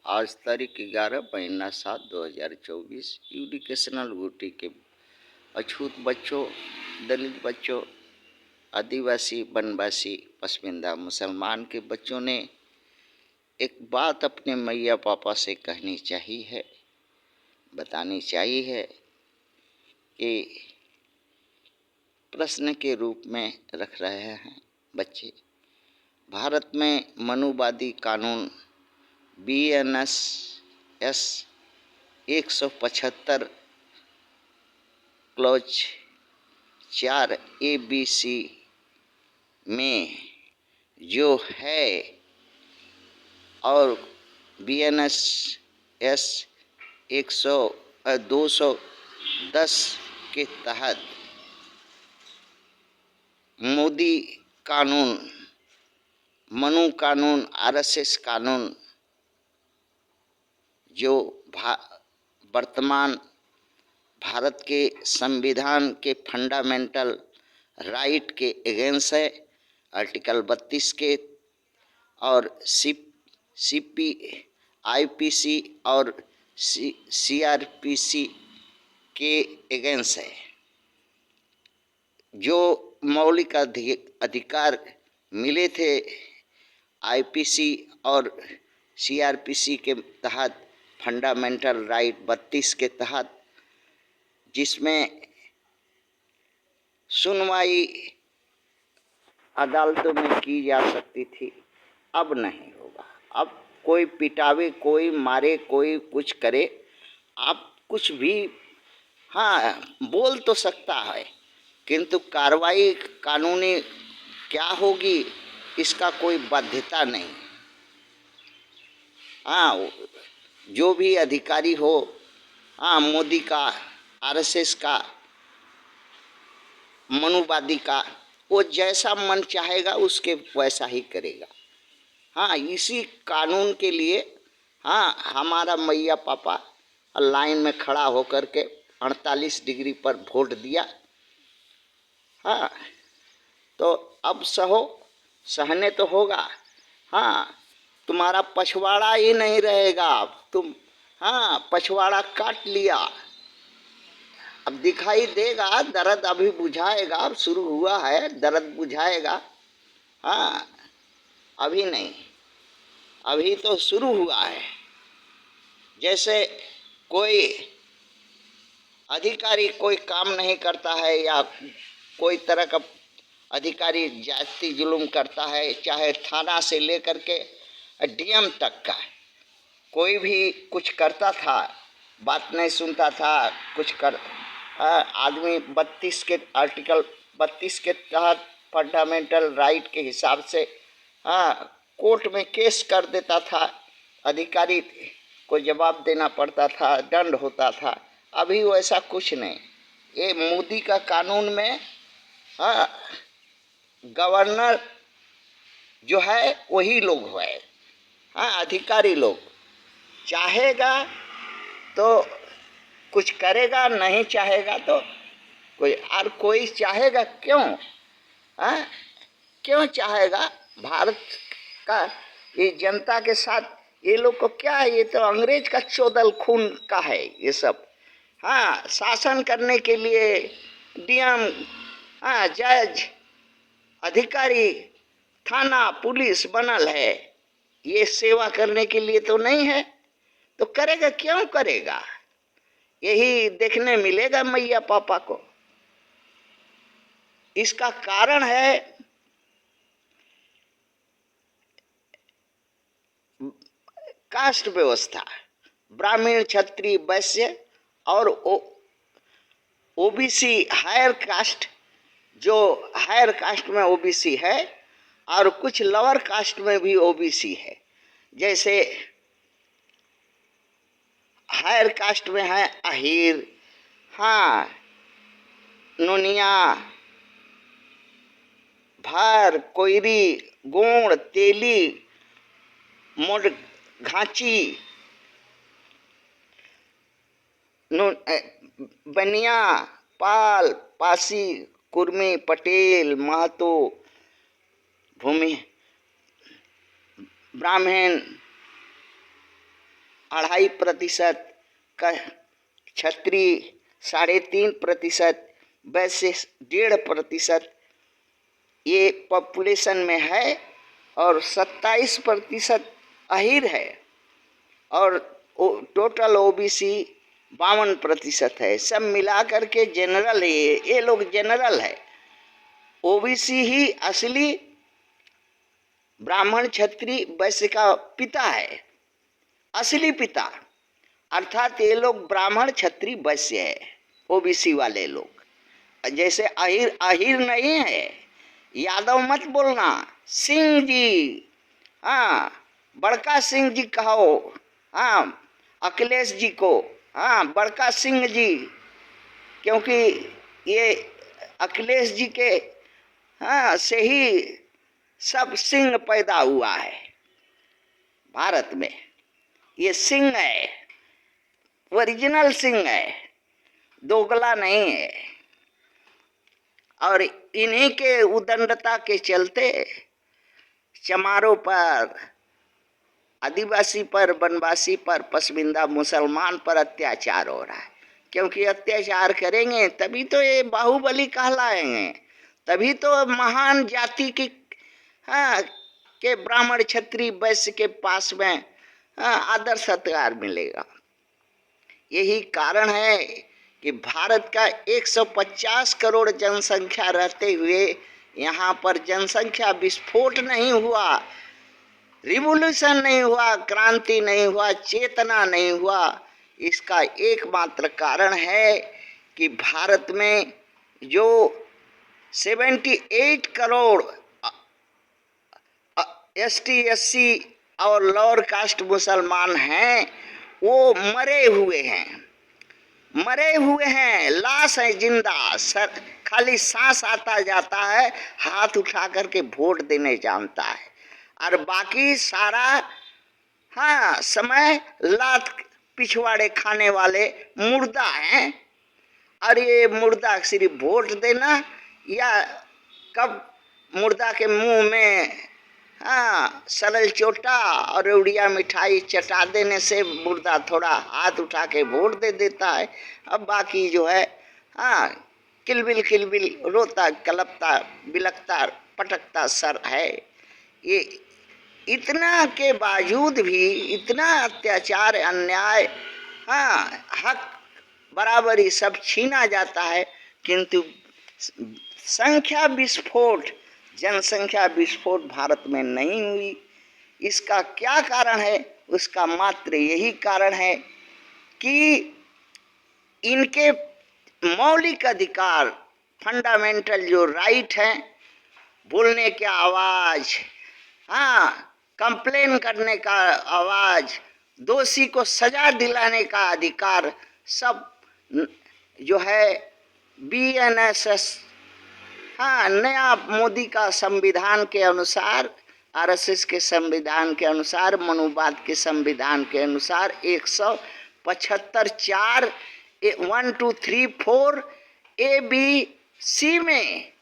आज तारीख 11 महीना 7 2024। एजुकेशनल ड्यूटी के अछूत बच्चों, दलित बच्चों, आदिवासी, वनवासी, पसमिंदा मुसलमान के बच्चों ने एक बात अपने मैया पापा से कहनी चाहिए, बतानी चाहिए कि प्रश्न के रूप में रख रहे हैं बच्चे। भारत में मनुवादी कानून BNSS 175 क्लॉज 4 ABC में जो है और BNSS 210 के तहत मोदी कानून, मनु कानून, RSS कानून जो वर्तमान भारत के संविधान के फंडामेंटल राइट के अगेंस्ट है, आर्टिकल 32 के, और IPC और CRPC के अगेंस्ट है। जो मौलिक अधिकार मिले थे IPC और CRPC के तहत, फंडामेंटल राइट 32 के तहत, जिसमें सुनवाई अदालतों में की जा सकती थी, अब नहीं होगा। अब कोई पिटावे, कोई मारे, कोई कुछ करे, आप कुछ भी बोल तो सकता है, किंतु कार्रवाई कानूनी क्या होगी इसका कोई बाध्यता नहीं। जो भी अधिकारी हो, मोदी का, RSS का, मनुवादी का, वो जैसा मन चाहेगा उसके वैसा ही करेगा। इसी कानून के लिए हमारा मैया पापा लाइन में खड़ा होकर के 48 डिग्री पर वोट दिया। तो अब सहने तो होगा। तुम्हारा पछवाड़ा ही नहीं रहेगा। तुम पछवाड़ा काट लिया, अब दिखाई देगा, दर्द अभी बुझाएगा, अब शुरू हुआ है, दर्द बुझाएगा। अभी नहीं, अभी तो शुरू हुआ है। जैसे कोई अधिकारी कोई काम नहीं करता है या कोई तरह का अधिकारी जाति जुल्म करता है, चाहे थाना से लेकर के DM तक का, कोई भी कुछ करता था, बात नहीं सुनता था, कुछ कर आदमी 32 के आर्टिकल 32 के तहत फंडामेंटल राइट के हिसाब से कोर्ट में केस कर देता था, अधिकारी को जवाब देना पड़ता था, दंड होता था। अभी वैसा कुछ नहीं। ये मोदी का कानून में गवर्नर जो है वही लोग है, अधिकारी लोग। चाहेगा तो कुछ करेगा, नहीं चाहेगा तो कोई चाहेगा क्यों? क्यों चाहेगा? भारत का ये जनता के साथ ये लोग को क्या है? ये तो अंग्रेज का चोदल खून का है ये सब। शासन करने के लिए DM, जज, अधिकारी, थाना, पुलिस बनल है, ये सेवा करने के लिए तो नहीं है। तो करेगा क्यों करेगा? यही देखने मिलेगा मैया पापा को। इसका कारण है कास्ट व्यवस्था, ब्राह्मण, क्षत्रिय, वैश्य और OBC हायर कास्ट। जो हायर कास्ट में OBC है और कुछ लोअर कास्ट में भी OBC है। जैसे हायर कास्ट में है अहीर, नोनिया, भार, कोयरी, गोंड, तेली, मोड, घाची, बनिया, पाल, पासी, कुर्मी, पटेल, महतो, भूमि, ब्राह्मण, 2.5% का, क्षत्रिय 3.5%, वैश्य 1.5% ये पॉपुलेशन में है, और 27% अहीर है, और टोटल ओबीसी 52% है। सब मिला करके जनरल है, ये लोग जनरल है। ओबीसी ही असली ब्राह्मण क्षत्रिय वैश्य का पिता है, असली पिता, अर्थात ये लोग ब्राह्मण क्षत्रिय वैश्य है, ओबीसी वाले लोग। जैसे अहीर अहीर नहीं है, यादव मत बोलना, सिंह जी, हाँ बड़का सिंह जी कहो, हाँ अखिलेश जी को, हाँ बड़का सिंह जी, क्योंकि ये अखिलेश जी के हाँ से ही सब सिंह पैदा हुआ है भारत में। ये सिंह है, ओरिजिनल सिंह है, दोगला नहीं है। और इन्हीं के उदंडता के चलते चमारों पर, आदिवासी पर, वनवासी पर, पसमिंदा मुसलमान पर अत्याचार हो रहा है। क्योंकि अत्याचार करेंगे तभी तो ये बाहुबली कहलाएंगे, तभी तो महान जाति की हाँ के ब्राह्मण क्षत्रिय वैश्य के पास में आदर सत्कार मिलेगा। यही कारण है कि भारत का 150 करोड़ जनसंख्या रहते हुए यहाँ पर जनसंख्या विस्फोट नहीं हुआ, रिवॉल्यूशन नहीं हुआ, क्रांति नहीं हुआ, चेतना नहीं हुआ। इसका एकमात्र कारण है कि भारत में जो 78 करोड़ एसटी एससी और लोअर कास्ट मुसलमान हैं, वो मरे हुए हैं, लाश है जिंदा, सर खाली सांस आता जाता है, हाथ उठा करके वोट देने जानता है, और बाकी सारा हाँ समय लात पिछवाड़े खाने वाले मुर्दा हैं। और ये मुर्दा सिर्फ वोट देना, या कब मुर्दा के मुंह में हाँ सरल चोटा और उड़िया मिठाई चटा देने से मुर्दा थोड़ा हाथ उठा के वोट दे देता है। अब बाकी जो है हाँ किलबिल रोता कलपता बिलकता पटकता सर है। ये इतना के बावजूद भी इतना अत्याचार अन्याय हाँ हक बराबरी सब छीना जाता है, किंतु संख्या विस्फोट, जनसंख्या विस्फोट भारत में नहीं हुई। इसका क्या कारण है? उसका मात्र यही कारण है कि इनके मौलिक अधिकार, फंडामेंटल जो राइट हैं, बोलने की आवाज, हाँ कंप्लेन करने का आवाज, दोषी को सजा दिलाने का अधिकार, सब जो है बीएनएसएस हाँ नया मोदी का संविधान के अनुसार, आरएसएस के संविधान के अनुसार, मनुवाद के संविधान के अनुसार 175(4) 1, 2, 3, 4 ABC में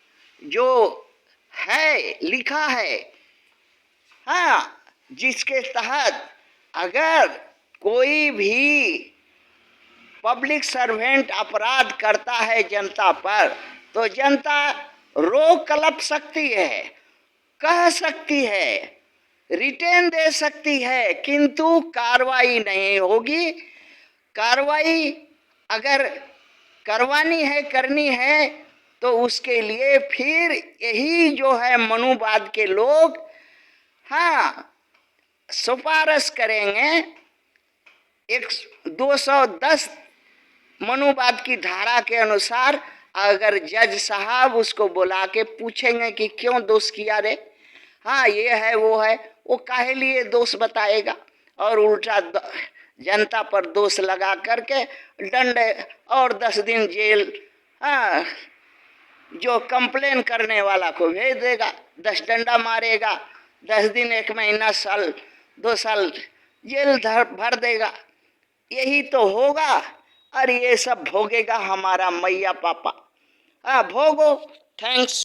जो है लिखा है हाँ, जिसके तहत अगर कोई भी पब्लिक सर्वेंट अपराध करता है जनता पर, तो जनता रो कलप सकती है, कह सकती है, रिटेन दे सकती है, किंतु कार्रवाई नहीं होगी। कार्रवाई अगर करवानी है, करनी है, तो उसके लिए फिर यही जो है मनुवाद के लोग हाँ सिफारिश करेंगे। 210 मनुवाद की धारा के अनुसार अगर जज साहब उसको बुला के पूछेंगे कि क्यों दोष किया रे, हाँ ये है वो है, वो काहे लिए दोष बताएगा, और उल्टा जनता पर दोष लगा करके दंड और 10 दिन जेल, हाँ जो कंप्लेन करने वाला को भेज देगा, 10 डंडा मारेगा, 10 दिन 1 महीना साल 2 साल जेल भर देगा। यही तो होगा, और ये सब भोगेगा हमारा मैया पापा। हाँ भोगो। थैंक्स।